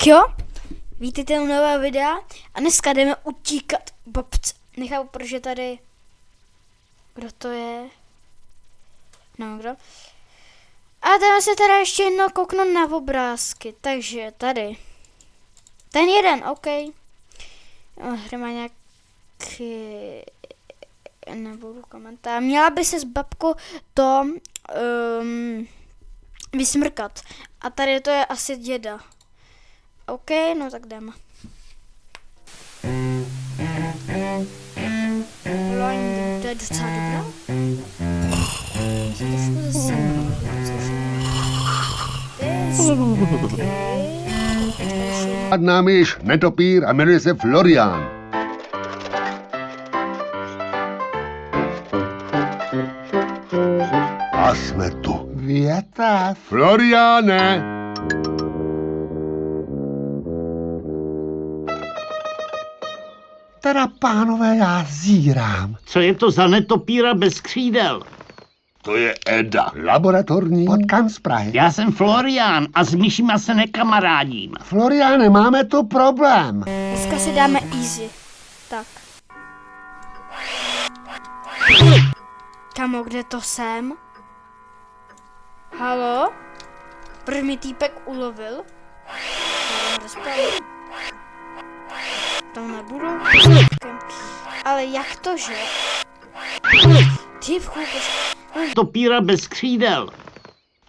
Tak jo, vítejte u nového videa a dneska jdeme utíkat babce. Nechápu, proč je tady, kdo to je, no kdo. A jdeme se teda ještě jednou kouknout na obrázky, takže tady, ten jeden, OK. Hra má nějaký, nebudu komentář, měla by se s babkou to vysmrkat a tady to je asi děda. OK, no tak jdeme. To je docela dobrá. Nad námi již netopír a jmenuje se Florian. A jsme tu. Větev. Floriane! Teda, pánové, já zírám. Co je to za netopíra bez křídel? To je Eda. Laboratorní. Potkám z Prahy. Já jsem Florian a s myšima se nekamarádím. Floriane, máme tu problém. Dneska si dáme easy. Tak. Kamo, kde to jsem? Halo? Proč mi týpek ulovil? Tam nebudu. Ale jak to, že? Ty vchůpeš. Topíra bez křídel.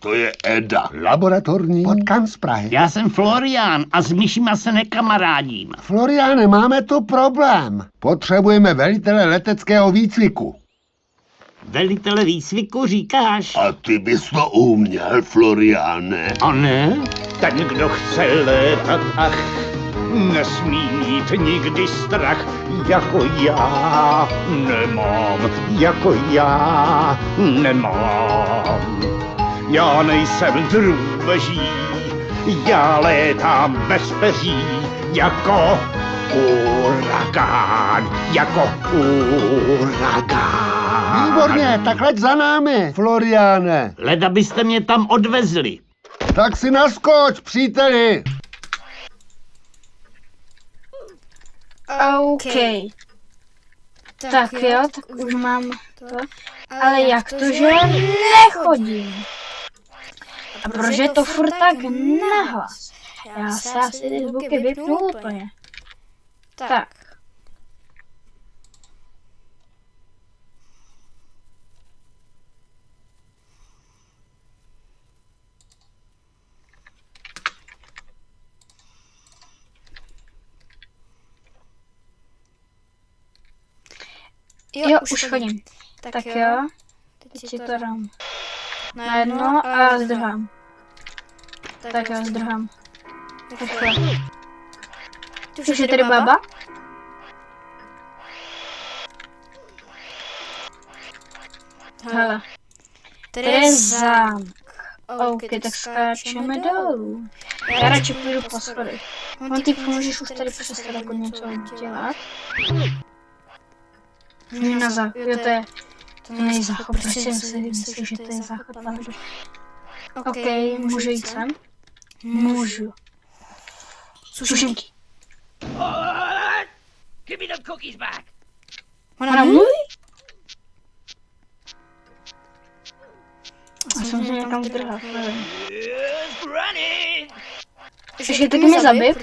To je Eda. Laboratorní. Potkám z Prahy. Já jsem Florian a s myšima se nekamarádím. Floriane, máme tu problém. Potřebujeme velitele leteckého výcviku. Velitele výcviku říkáš? A ty bys to uměl, Floriane. A ne? Ten, kdo chce létat, ach, nesmí mít nikdy strach, jako já nemám, jako já nemám. Já nejsem drůbeží, já létám bez peří, jako uragán, jako uragán. Výborně, tak leď za námi. Floriane, Leda byste mě tam odvezli. tak si naskoč, příteli. OK. Tak jo, tak už mám to. Ale jak to, že nechodím? A proč je to furt tak nahlas? Já se asi ty zvuky vypnu úplně. Tak. Jo, už chodím. Tak jo, teď si to dám na jedno a zdrhám. Tak jo, zdrhám. Takhle. Už je tady baba? Hele. Tady je zámek. OK, tak skáčeme dolů. Já radši půjdu po schodech. Ty můžeš už tady přestat jako něco dělat. Mě na záchod, jo, to není záchod, proč jsem si myslel, že to je záchod, OK, můžu jít sem? Můžu. Sušenky. Give me the cookies back. Ona mluví? Já jsem se někam zdrhal, nevím. Ještě taky mě zabij,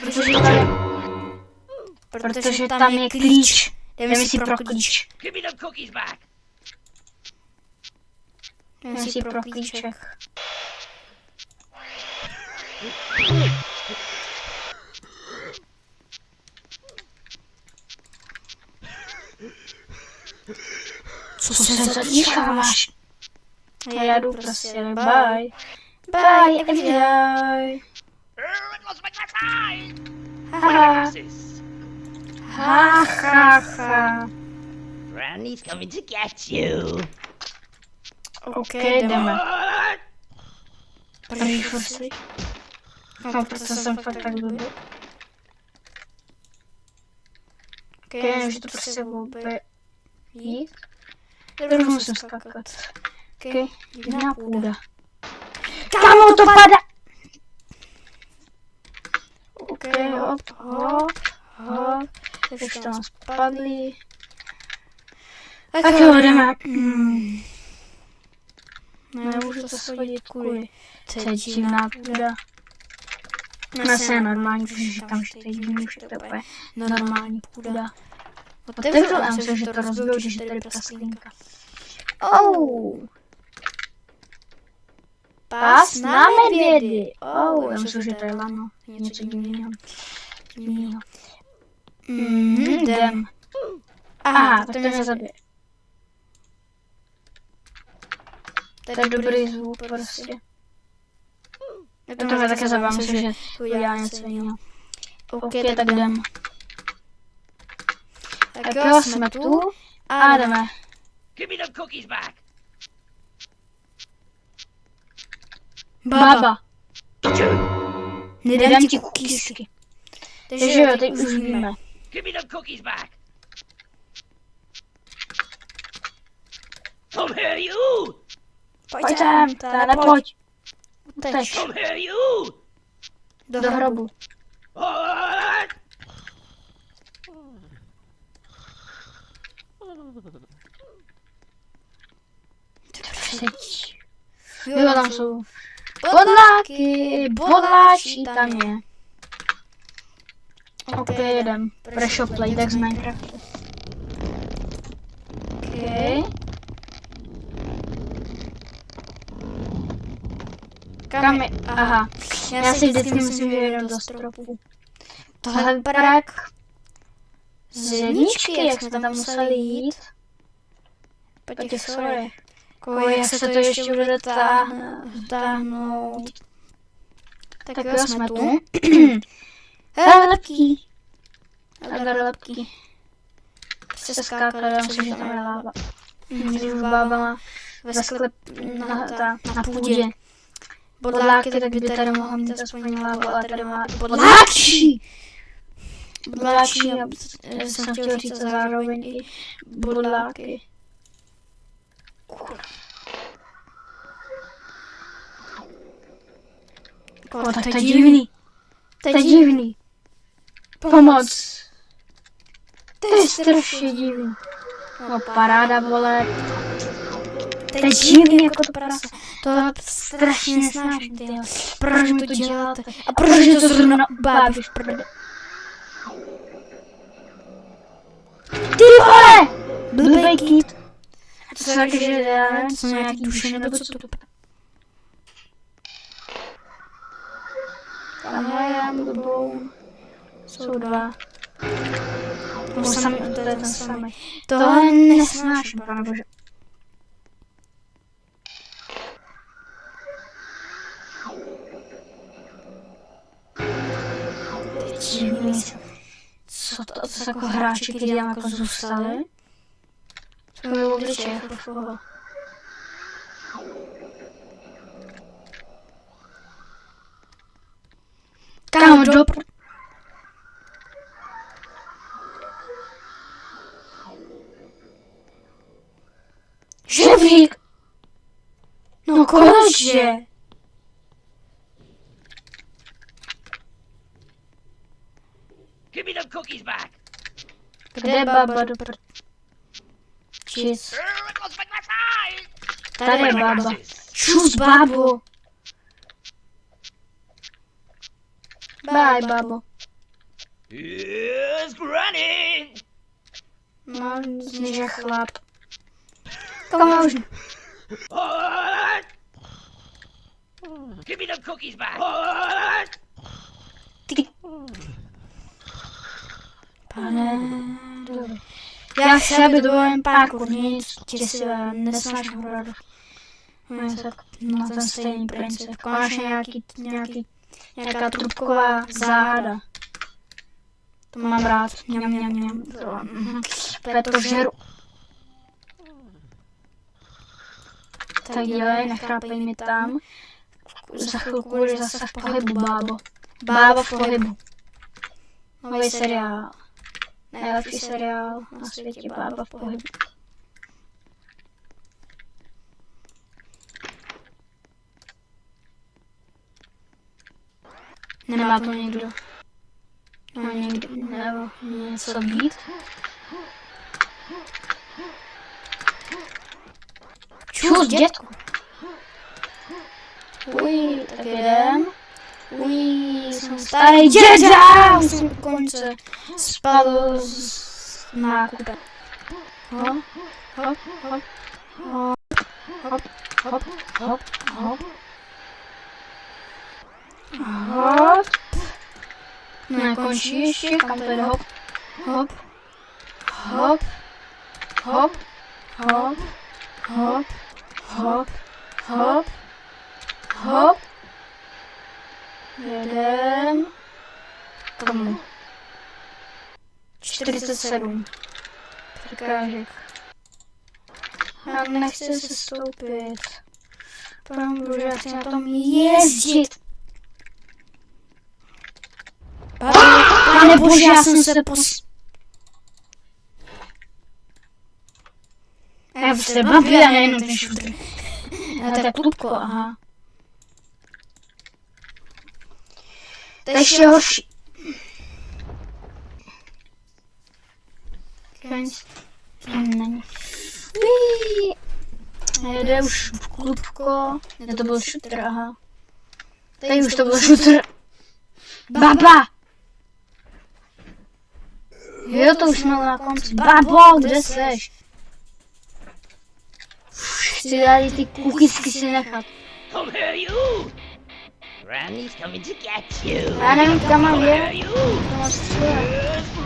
protože tam je klíč. Jdeme si pro klíč. Give me the cookies back. Jdeme si pro klíček. Co se zadícháváš? Já jdu prostě, bye. Bye, everybody. Haha. Ha, ha, ha. Granny's coming to get you. OK, jdeme. První fosy. No, proto jsem fakt tak blbý. OK, už to prostě vůbec jít. Teď musím skákat. OK, jiná půda. Kamo, to padá! OK, hop. Už tam spadli. Tak jo, jdeme. Nemůžu to schodit kvůli. To je divná půda. Asi je normální, protože říkám, že to je divný, že to je úplně normální půda. Otevřu, já myslím, že to rozbiju, že tady ta sklinka. Pás na medvědy. Já myslím, že to je lano. Něco divného. Jdem. Aha, tak to mě zabije. To je dobrý zvuk prostě. To mě také zabavím, myslím, že to udělá něco jiného. OK, tak jdem. Tak jo, jsme tu a jdeme. Give me them cookies back. Baba. Nedám ti kukísky. Takže jo, teď už víme. Give me them cookies back. Come here, you. Pojď sem, tady pojď. Uteč. Come here, you. Do hrobu. Jo, tam jsou bodláčí tam je. OK, jedem. Pressure plate, tak z Minecraftu. OK. Kam je? Aha. Já si vždycky myslím, že jedem do stropu. Tohle vypadá jak zedničky, jak jsme tam museli jít. Po těch sorech. Jak se to ještě bude táhnout. Tak jo, jsme tu. Hele, lepký. Hele, lepký. Se skákali, já myslím, že tam je láva. Když už bába má ve sklep na půdě bodláky, tak by tady mohla mít aspoň lávu, ale tady má bodláčí! Bodláčí, jsem chtěl říct zároveň i bodláky. Tak to je divný. To je divný. Pomoc. To je strašně divný. No paráda, vole. To je divný jako to prasa. To strašně nesnáším, tyjo. Proč mi to děláte? A proč je to zrovna bábi v prdě? Ty vole! Blbej kýt. To jsou taky, že já nevím, to jsou nějaký duše nebo co to? Tamhle já blbou. Jsou dva. To je ten samý. Tohle nesnáším, panebože. Co to jsou jako hráči, kteří tam jako zůstali? To bylo obličej, jako foho. Kámo, žebřík! No konečně! Give me them cookies back. Kde je baba do prd? Čis. Tady je baba. Čus, babo! Bye, babo. Here's Granny. No, zní, že chlap. Komu už? Give me them cookies back. Pane, já chci, aby to bylo jen pár kurnic, si nesnáším hradu. Na ten stejný princip. Konečně nějaká trubková záhada. To mám rád. Mňam. To žeru. Tak dělej, nechrápej mi tam. Za chvilku budeš zase v pohybu, bábo. Bábo v pohybu. Nový seriál. Nejlepší seriál na světě, Bába v pohybu. Nemá to nikdo. No, někdy, nebo něco být. Čus, dětku. Uj, tak jedem. Uj, jsem starý děda! Musím konce spadl z nákupe. Hop, hop, hop, hop, hop, hop, hop, hop. Hop. Nekončí ještě, kam to jde, hop, hop, hop, hop, hop, hop, hop, hop, hop. Jedem. Tomu. 47. Překážek. Já nechci se stoupit. Protože já chci na tom jezdit. Pane bože, já jsem se Já bych se bavil, já nejenom ten šutr. Já to je klubko, aha. To je ještě horší. Není. Jede už klubko. Ne, to byl šutr, aha. Tady už to byl šutr. Baba! Jo, to už jsme na konci. Babo, kde seš? Chci tady ty kukisky si nechat. Granny's coming to get you. Já nevím, kam mám je.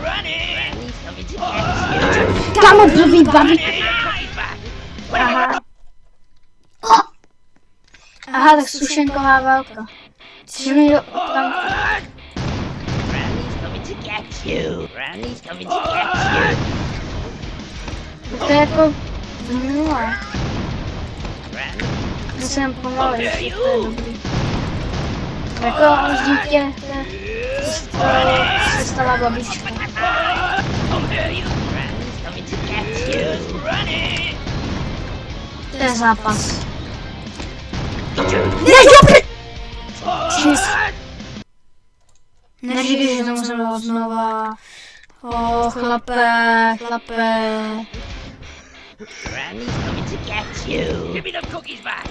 Granny's coming to get you. Kam blbý babi? Aha. Aha, tak sušenková válka. Cože mi tam... Granny's coming to get you. Granny's coming to get you. To je jako... Minulé. Granny. Já jsem pomalej, to je dobrý. Jako z dítě se stala babička. Granny's coming to get you. To je zápas. Čis. Neříkej, že to musím dát znova. Chlape. Granny's coming to get you. Give me the cookies back.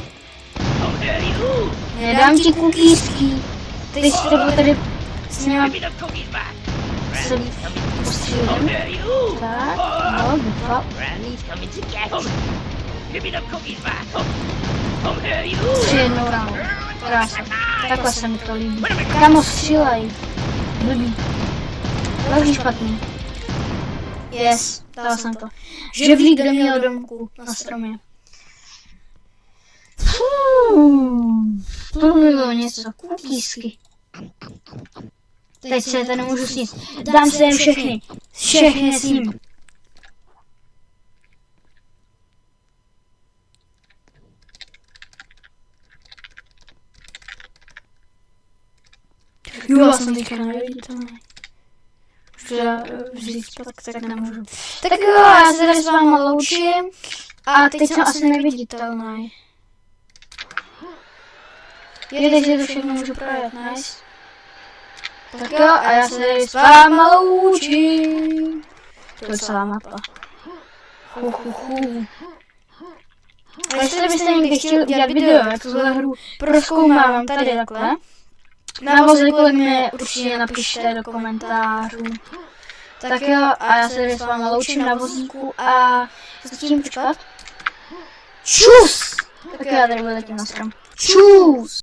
Nedám ti kukísky. Ty si to tady s nima Give me the cookies back. celý postřílím. Tak, no, vypal. Granny's coming to get you. Give me the cookies back. Ještě jednou ráno. Krásně. Takhle se mi to líbí. Kamo, střílej. Blbý. Velký špatný. Yes, dal jsem to. Ževlík do měl domku na stromě. To bylo něco. Kukísky. Teď se to nemůžu sníst. Dám se jen všechny. Všechny s ním. Jo, já jsem teďka neviditelný. Už to vzít zpátky, tak nemůžu. Tak jo, já se tady s váma loučím. A teď jsem asi neviditelný. Jo, teď to všechno můžu projet, nice. Tak jo, a já se tady s váma loučím. To je celá mapa. A jestli byste někdy chtěli udělat video, jak tuhle hru prozkoumávám tady takhle, na vozíku mi určitě napište do komentářů. Tak jo, a já se tady s váma loučím na vozíku a s tím počkat. Čus! Tak jo, já tady vyletím na strom. Čus!